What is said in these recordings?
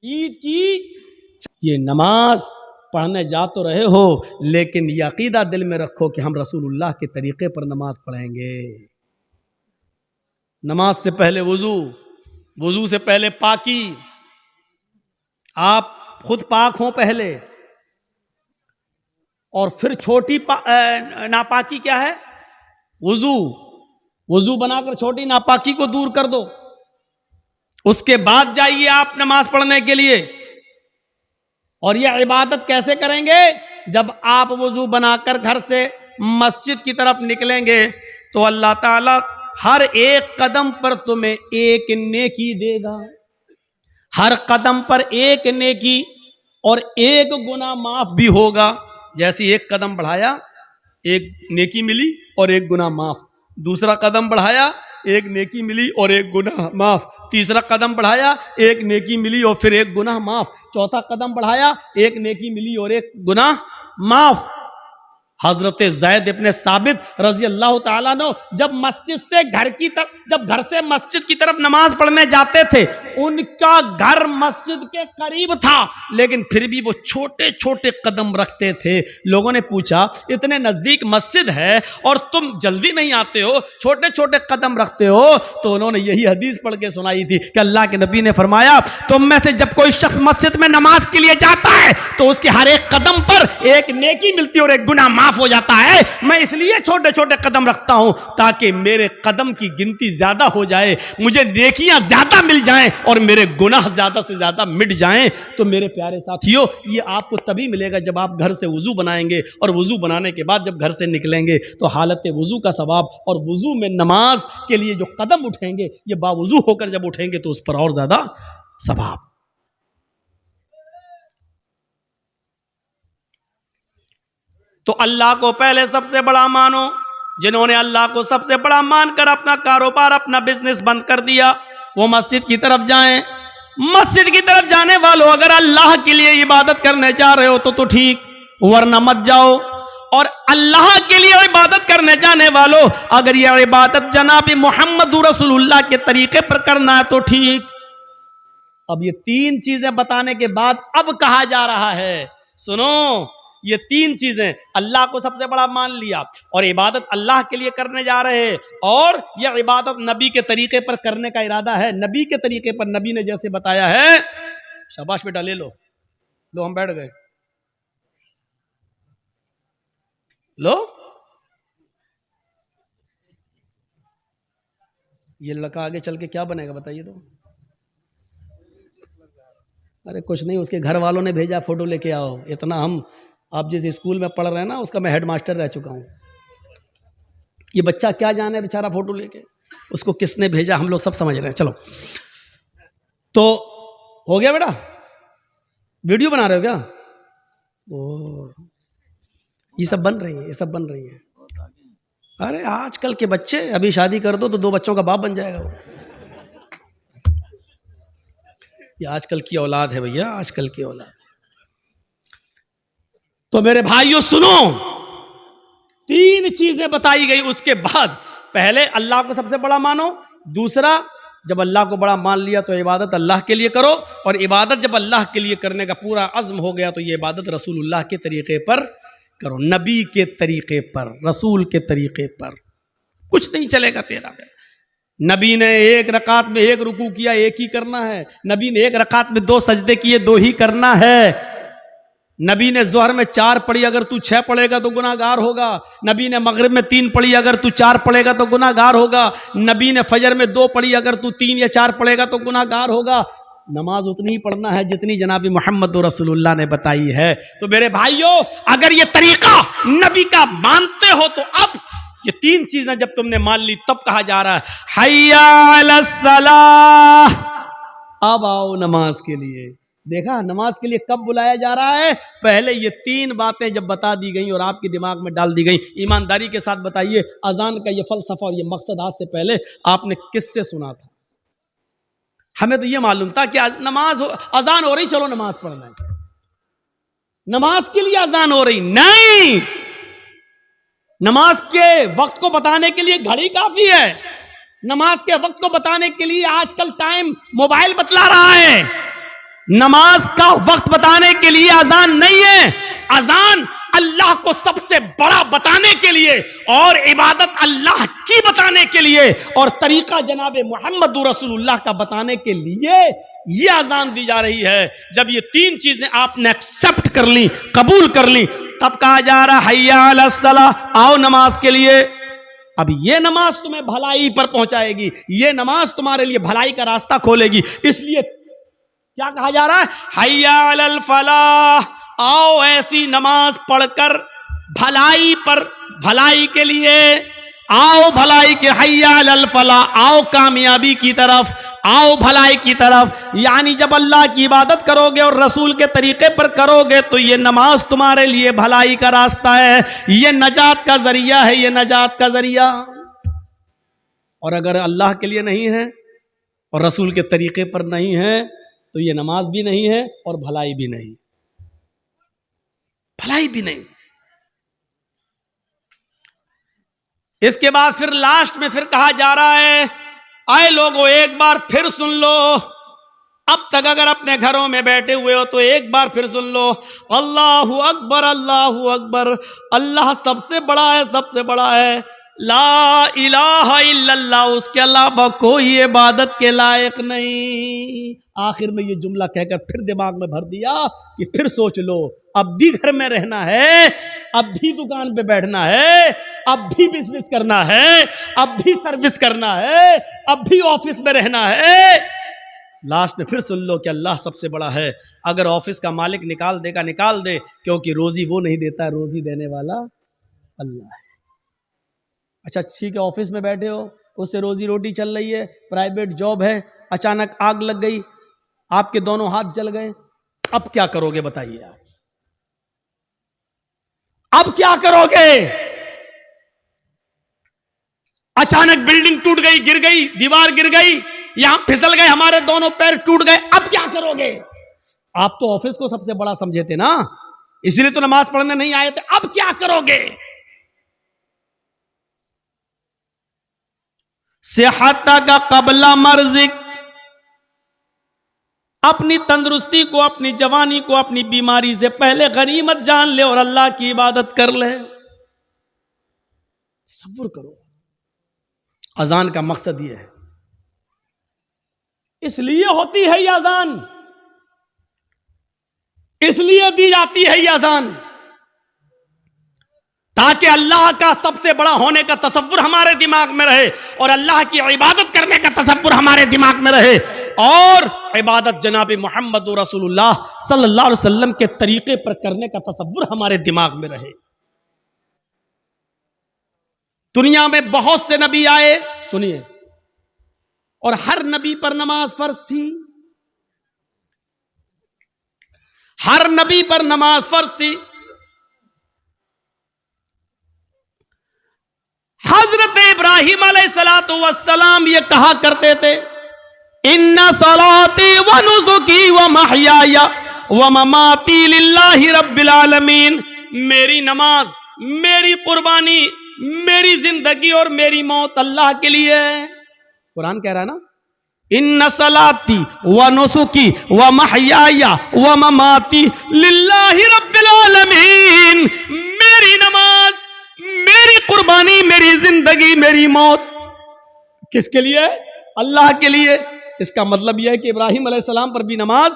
عید کی یہ نماز پڑھنے جا تو رہے ہو لیکن یہ عقیدہ دل میں رکھو کہ ہم رسول اللہ کے طریقے پر نماز پڑھیں گے. نماز سے پہلے وضو سے پہلے پاکی, آپ خود پاک ہوں پہلے, اور پھر چھوٹی ناپاکی کیا ہے؟ وضو بنا کر چھوٹی ناپاکی کو دور کر دو. اس کے بعد جائیے آپ نماز پڑھنے کے لیے. اور یہ عبادت کیسے کریں گے؟ جب آپ وضو بنا کر گھر سے مسجد کی طرف نکلیں گے تو اللہ تعالی ہر ایک قدم پر تمہیں ایک نیکی دے گا. ہر قدم پر ایک نیکی اور ایک گناہ معاف بھی ہوگا. جیسے ایک قدم بڑھایا ایک نیکی ملی اور ایک گناہ معاف. دوسرا قدم بڑھایا ایک نیکی ملی اور ایک گناہ معاف. تیسرا قدم بڑھایا ایک نیکی ملی اور پھر ایک گناہ معاف. چوتھا قدم بڑھایا ایک نیکی ملی اور ایک گناہ معاف. حضرت زید ابن ثابت رضی اللہ تعالیٰ عنہ جب گھر سے مسجد کی طرف نماز پڑھنے جاتے تھے, ان کا گھر مسجد کے قریب تھا لیکن پھر بھی وہ چھوٹے چھوٹے قدم رکھتے تھے. لوگوں نے پوچھا اتنے نزدیک مسجد ہے اور تم جلدی نہیں آتے ہو, چھوٹے چھوٹے قدم رکھتے ہو؟ تو انہوں نے یہی حدیث پڑھ کے سنائی تھی کہ اللہ کے نبی نے فرمایا تم میں سے جب کوئی شخص مسجد میں نماز کے لیے جاتا ہے تو اس کے ہر ایک قدم پر ایک نیکی ملتی اور ایک گناہ معاف ہو جاتا ہے. میں اس لیے چھوٹے چھوٹے قدم رکھتا ہوں تاکہ میرے قدم کی گنتی زیادہ ہو جائے, مجھے نیکیاں زیادہ مل جائیں اور میرے گناہ زیادہ سے زیادہ مٹ جائیں. تو میرے پیارے ساتھیو, یہ آپ کو تبھی ملے گا جب آپ گھر سے وضو بنائیں گے, اور وضو بنانے کے بعد جب گھر سے نکلیں گے تو حالت وضو کا ثواب اور وضو میں نماز کے لیے جو قدم اٹھیں گے یہ باوضو ہو کر جب اٹھیں گے تو اس پر اور زیادہ ثواب. تو اللہ کو پہلے سب سے بڑا مانو. جنہوں نے اللہ کو سب سے بڑا مان کر اپنا کاروبار اپنا بزنس بند کر دیا وہ مسجد کی طرف جائیں. مسجد کی طرف جانے والوں اگر اللہ کے لیے عبادت کرنے جا رہے ہو تو ٹھیک, ورنہ مت جاؤ. اور اللہ کے لیے عبادت کرنے جانے والوں اگر یہ عبادت جناب محمد رسول اللہ کے طریقے پر کرنا ہے تو ٹھیک. اب یہ تین چیزیں بتانے کے بعد اب کہا جا رہا ہے سنو, یہ تین چیزیں اللہ کو سب سے بڑا مان لیا اور عبادت اللہ کے لیے کرنے جا رہے ہیں, اور یہ عبادت نبی کے طریقے پر کرنے کا ارادہ ہے. نبی کے طریقے پر نبی نے جیسے بتایا ہے. شاباش بیٹا, لے لو ہم بیٹھ گئے. لو یہ لڑکا آگے چل کے کیا بنے گا بتائیے تو. ارے کچھ نہیں, اس کے گھر والوں نے بھیجا فوٹو لے کے آؤ. اتنا ہم آپ جس اسکول میں پڑھ رہے ہیں نا اس کا میں ہیڈ ماسٹر رہ چکا ہوں. یہ بچہ کیا جانے بیچارہ فوٹو لے کے, اس کو کس نے بھیجا ہم لوگ سب سمجھ رہے ہیں. چلو تو ہو گیا بیٹا, ویڈیو بنا رہے ہو کیا؟ یہ سب بن رہی ہیں. ارے آج کل کے بچے, ابھی شادی کر دو تو 2 بچوں کا باپ بن جائے گا وہ. یہ آج کل کی اولاد ہے بھیا, آج کل کی اولاد. تو میرے بھائیو سنو, 3 چیزیں بتائی گئی. اس کے بعد پہلے اللہ کو سب سے بڑا مانو. دوسرا, جب اللہ کو بڑا مان لیا تو عبادت اللہ کے لیے کرو, اور عبادت جب اللہ کے لیے کرنے کا پورا عزم ہو گیا تو یہ عبادت رسول اللہ کے طریقے پر کرو, نبی کے طریقے پر, رسول کے طریقے پر. کچھ نہیں چلے گا تیرا. نبی نے 1 رکعت میں 1 رکوع کیا, 1 ہی کرنا ہے. نبی نے 1 رکعت میں 2 سجدے کیے, 2 ہی کرنا ہے. نبی نے ظہر میں 4 پڑھی, اگر تو 6 پڑھے گا تو گناہ گار ہوگا. نبی نے مغرب میں 3 پڑھی, اگر تو 4 پڑھے گا تو گناہ گار ہوگا. نبی نے فجر میں 2 پڑھی, اگر تو 3 یا 4 پڑھے گا تو گناہ گار ہوگا. نماز اتنی ہی پڑھنا ہے جتنی جناب محمد رسول اللہ نے بتائی ہے. تو میرے بھائیوں, اگر یہ طریقہ نبی کا مانتے ہو تو اب یہ 3 چیزیں جب تم نے مان لی تب کہا جا رہا ہے حی علی الصلاۃ, اب آؤ نماز کے لیے. دیکھا نماز کے لیے کب بلایا جا رہا ہے؟ پہلے یہ 3 باتیں جب بتا دی گئیں اور آپ کے دماغ میں ڈال دی گئیں. ایمانداری کے ساتھ بتائیے, اذان کا یہ فلسفہ اور یہ مقصد آج سے پہلے آپ نے کس سے سنا تھا؟ ہمیں تو یہ معلوم تھا کہ نماز اذان ہو رہی, چلو نماز پڑھنا ہے. نماز کے لیے اذان ہو رہی نہیں, نماز کے وقت کو بتانے کے لیے گھڑی کافی ہے. نماز کے وقت کو بتانے کے لیے آج کل ٹائم موبائل بتلا رہا ہے. نماز کا وقت بتانے کے لیے اذان نہیں ہے، اذان اللہ کو سب سے بڑا بتانے کے لیے اور عبادت اللہ کی بتانے کے لیے اور طریقہ جناب محمد رسول اللہ کا بتانے کے لیے یہ اذان دی جا رہی ہے۔ جب یہ تین چیزیں آپ نے ایکسپٹ کر لی، قبول کر لی، تب کہا جا رہا حی علی الصلاۃ، آؤ نماز کے لیے۔ اب یہ نماز تمہیں بھلائی پر پہنچائے گی، یہ نماز تمہارے لیے بھلائی کا راستہ کھولے گی، اس لیے کیا کہا جا رہا ہے؟ حی علی الفلاح، آؤ ایسی نماز پڑھ کر بھلائی پر، بھلائی کے لیے آؤ، بھلائی کے، حی علی الفلاح، آؤ کامیابی کی طرف، آؤ بھلائی کی طرف۔ یعنی جب اللہ کی عبادت کرو گے اور رسول کے طریقے پر کرو گے تو یہ نماز تمہارے لیے بھلائی کا راستہ ہے، یہ نجات کا ذریعہ ہے، یہ نجات کا ذریعہ۔ اور اگر اللہ کے لیے نہیں ہے اور رسول کے طریقے پر نہیں ہے تو یہ نماز بھی نہیں ہے اور بھلائی بھی نہیں، بھلائی بھی نہیں۔ اس کے بعد پھر لاسٹ میں پھر کہا جا رہا ہے آئے لوگوں ایک بار پھر سن لو، اب تک اگر اپنے گھروں میں بیٹھے ہوئے ہو تو ایک بار پھر سن لو، اللہ اکبر، اللہ اکبر، اللہ سب سے بڑا ہے، سب سے بڑا ہے، لا الہ الا اللہ، اس کے علاوہ کوئی عبادت کے لائق نہیں۔ آخر میں یہ جملہ کہہ کر پھر دماغ میں بھر دیا کہ پھر سوچ لو، اب بھی گھر میں رہنا ہے، اب بھی دکان پہ بیٹھنا ہے، اب بھی بزنس کرنا ہے، اب بھی سروس کرنا ہے، اب بھی آفس میں رہنا ہے۔ لاسٹ میں پھر سن لو کہ اللہ سب سے بڑا ہے۔ اگر آفس کا مالک نکال دے گا نکال دے، کیونکہ روزی وہ نہیں دیتا، روزی دینے والا اللہ ہے۔ اچھا ٹھیک ہے، آفس میں بیٹھے ہو، اس سے روزی روٹی چل رہی ہے، پرائیویٹ جاب ہے، اچانک آگ لگ گئی، آپ کے دونوں ہاتھ جل گئے، اب کیا کرو گے بتائیے آپ؟ اب کیا کرو گے؟ اچانک بلڈنگ ٹوٹ گئی، گر گئی، دیوار گر گئی، یہاں پھسل گئے، ہمارے دونوں پیر ٹوٹ گئے، اب کیا کرو گے؟ آپ تو آفس کو سب سے بڑا سمجھے تھے نا، اسی لیے تو نماز پڑھنے نہیں آئے تھے، اب کیا کرو گے؟ صحتک قبل مرضک، اپنی تندرستی کو، اپنی جوانی کو، اپنی بیماری سے پہلے غنیمت جان لے اور اللہ کی عبادت کر لے۔ تصور کرو، اذان کا مقصد یہ ہے، اس لیے ہوتی ہے یہ اذان، اس لیے دی جاتی ہے یہ اذان، تاکہ اللہ کا سب سے بڑا ہونے کا تصور ہمارے دماغ میں رہے اور اللہ کی عبادت کرنے کا تصور ہمارے دماغ میں رہے، اور عبادت جناب محمد رسول اللہ صلی اللہ علیہ وسلم کے طریقے پر کرنے کا تصور ہمارے دماغ میں رہے۔ دنیا میں بہت سے نبی آئے، سنیے، اور ہر نبی پر نماز فرض تھی، ہر نبی پر نماز فرض تھی۔ حضرت ابراہیم علیہ السلام یہ کہا کرتے تھے، ان صلاتی و نسکی و محیای و مماتی للہ رب العالمین، میری نماز، میری قربانی، میری زندگی اور میری موت اللہ کے لیے ہے۔ قرآن کہہ رہا ہے نا، ان صلاتی و نسکی و محیای و مماتی للہ رب العالمین، میری نماز، میری قربانی، میری زندگی، میری موت کس کے لیے؟ اللہ کے لیے۔ اس کا مطلب یہ ہے کہ ابراہیم علیہ السلام پر بھی نماز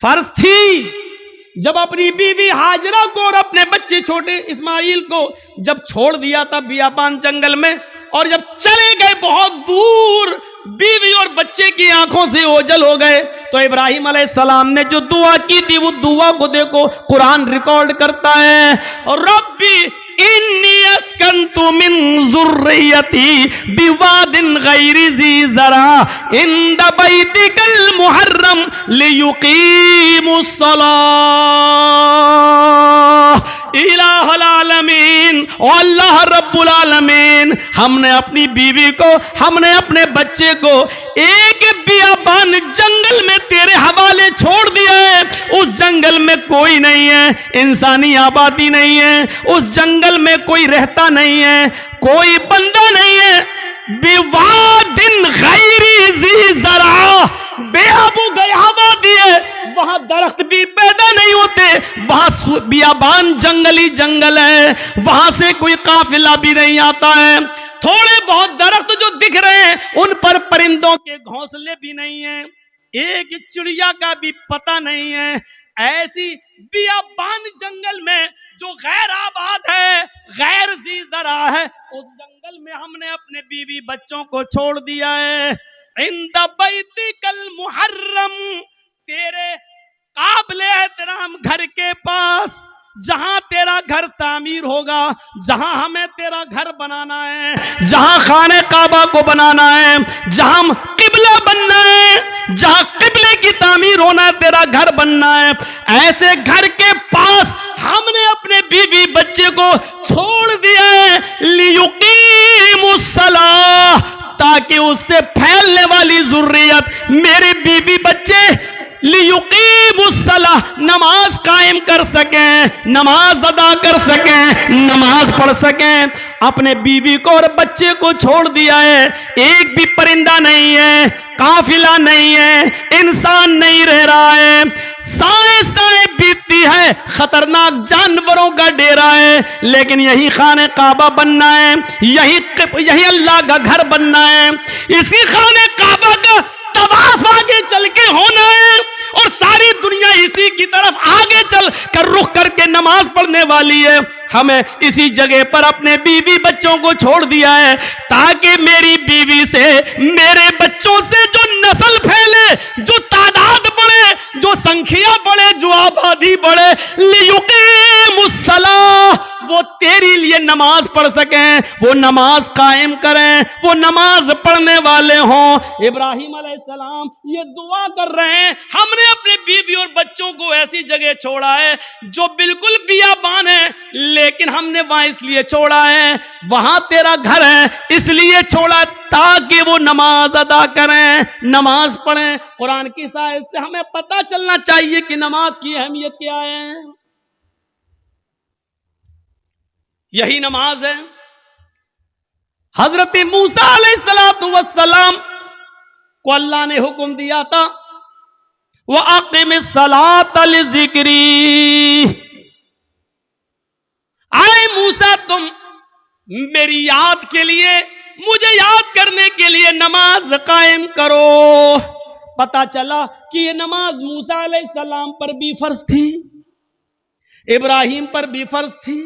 فرض تھی۔ جب اپنی بیوی ہاجرہ کو اور اپنے بچے چھوٹے اسماعیل کو جب چھوڑ دیا تھا بیابان جنگل میں، اور جب چلے گئے بہت دور، بیوی اور بچے کی آنکھوں سے اوجل ہو گئے، تو ابراہیم علیہ السلام نے جو دعا کی تھی وہ دعا کو دیکھو قرآن ریکارڈ کرتا ہے، ربی انی اسکنت من ذریتی بواد غیر ذی زرع عند بیتک المحرم لیقیموا الصلاۃ، الہ العالمین، او اللہ رب العالمین، ہم نے اپنی بیوی کو، ہم نے اپنے بچے کو ایک بیابان جنگل میں تیرے حوالے چھوڑ دیا ہے، اس جنگل میں کوئی نہیں ہے، انسانی آبادی نہیں ہے، اس جنگل میں کوئی رہتا نہیں ہے، کوئی بندہ نہیں ہے، بوادن غیر ذی زرع، بے آب و گیاوا دیے، وہاں درخت بھی پیدا نہیں ہوتے، وہاں بیابان جنگلی جنگل ہے، وہاں سے کوئی قافلہ بھی نہیں آتا ہے، تھوڑے بہت درخت جو دکھ رہے ہیں ان پر پرندوں کے گھونسلے بھی نہیں ہیں، ایک چڑیا کا بھی پتہ نہیں ہے۔ ایسی بیابان جنگل میں جو غیر آباد ہے، غیر ذی زرع ہے، اس جنگل میں ہم نے اپنے بیوی بچوں کو چھوڑ دیا ہے۔ عند بیتک المحرم، تیرے قابل احترام گھر کے پاس، جہاں تیرا گھر تعمیر ہوگا، جہاں ہمیں تیرا گھر بنانا ہے، جہاں خانہ کعبہ کو بنانا ہے، جہاں قبلہ بننا ہے، جہاں قبلے کی تعمیر ہونا ہے، تیرا گھر بننا ہے، ایسے گھر کے پاس ہم نے اپنے بیوی بچے کو چھوڑ دیا ہے، لیقیموا الصلاۃ، تاکہ اس سے پھیلنے والی ذریت میرے بیوی بچے لیقیموا الصلاۃ، نماز قائم کر سکیں، نماز ادا کر سکیں، نماز پڑھ سکیں۔ اپنے بیوی کو اور بچے کو چھوڑ دیا ہے، ایک بھی پرندہ نہیں ہے، قافلہ نہیں ہے، انسان نہیں رہ رہا ہے، سائے سائے بیتتی ہے، خطرناک جانوروں کا ڈیرا ہے، لیکن یہی خانہ کعبہ بننا ہے، یہی اللہ کا گھر بننا ہے، اسی خانہ کعبہ کا طواف آگے چل کے ہونا ہے، اور ساری دنیا اسی کی طرف آگے چل کر رخ کر کے نماز پڑھنے والی ہے۔ ہمیں اسی جگہ پر اپنے بیوی بچوں کو چھوڑ دیا ہے، تاکہ میری بیوی سے، میرے بچوں سے جو نسل پھیلے، جو تعداد بڑھے، جو سنکھیا بڑھے، جو آبادی بڑھے، لیقیموا الصلاۃ، وہ تیری لیے نماز پڑھ سکیں، وہ نماز قائم کریں، وہ نماز پڑھنے والے ہوں۔ ابراہیم علیہ السلام یہ دعا کر رہے ہیں، ہم نے اپنے بیوی اور بچوں کو ایسی جگہ چھوڑا ہے جو بالکل بیابان ہے، لیکن ہم نے وہاں اس لیے چھوڑا ہے، وہاں تیرا گھر ہے، اس لیے چھوڑا تاکہ وہ نماز ادا کریں، نماز پڑھیں۔ قرآن کی اس آیت سے ہمیں پتہ چلنا چاہیے کہ نماز کی اہمیت کیا ہے۔ یہی نماز ہے۔ حضرت موسیٰ علیہ السلام کو اللہ نے حکم دیا تھا وَأَقِمِ الصَّلَاةَ لِذِكْرِي، آئے موسیٰ تم میری یاد کے لیے، مجھے یاد کرنے کے لیے نماز قائم کرو۔ پتا چلا کہ یہ نماز موسیٰ علیہ السلام پر بھی فرض تھی، ابراہیم پر بھی فرض تھی،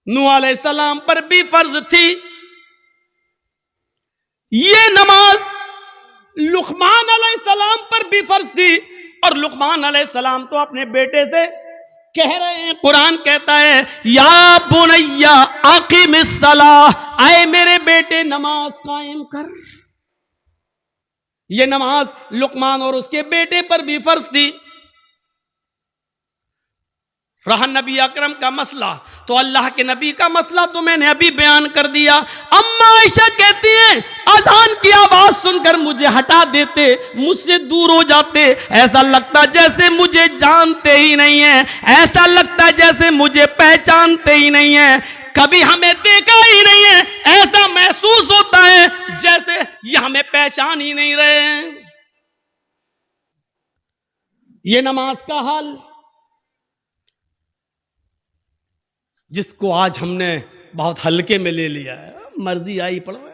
نوح علیہ السلام پر بھی فرض تھی۔ یہ نماز لقمان علیہ السلام پر بھی فرض تھی، اور لقمان علیہ السلام تو اپنے بیٹے سے کہہ رہے ہیں، قرآن کہتا ہے یا بنی اقم الصلاۃ، اے میرے بیٹے نماز قائم کر۔ یہ نماز لقمان اور اس کے بیٹے پر بھی فرض تھی۔ رہا نبی اکرم کا مسئلہ، تو اللہ کے نبی کا مسئلہ تو میں نے ابھی بیان کر دیا۔ اما عائشہ کہتی ہیں اذان کی آواز سن کر مجھے ہٹا دیتے، مجھ سے دور ہو جاتے، ایسا لگتا جیسے مجھے جانتے ہی نہیں ہیں، ایسا لگتا جیسے مجھے پہچانتے ہی نہیں ہیں، کبھی ہمیں دیکھا ہی نہیں ہے، ایسا محسوس ہوتا ہے جیسے یہ ہمیں پہچان ہی نہیں رہے ہیں۔ یہ نماز کا حال جس کو آج ہم نے بہت ہلکے میں لے لیا ہے، مرضی آئی پڑھو۔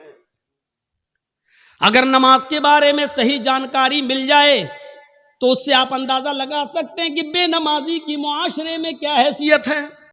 اگر نماز کے بارے میں صحیح جانکاری مل جائے تو اس سے آپ اندازہ لگا سکتے ہیں کہ بے نمازی کی معاشرے میں کیا حیثیت ہے۔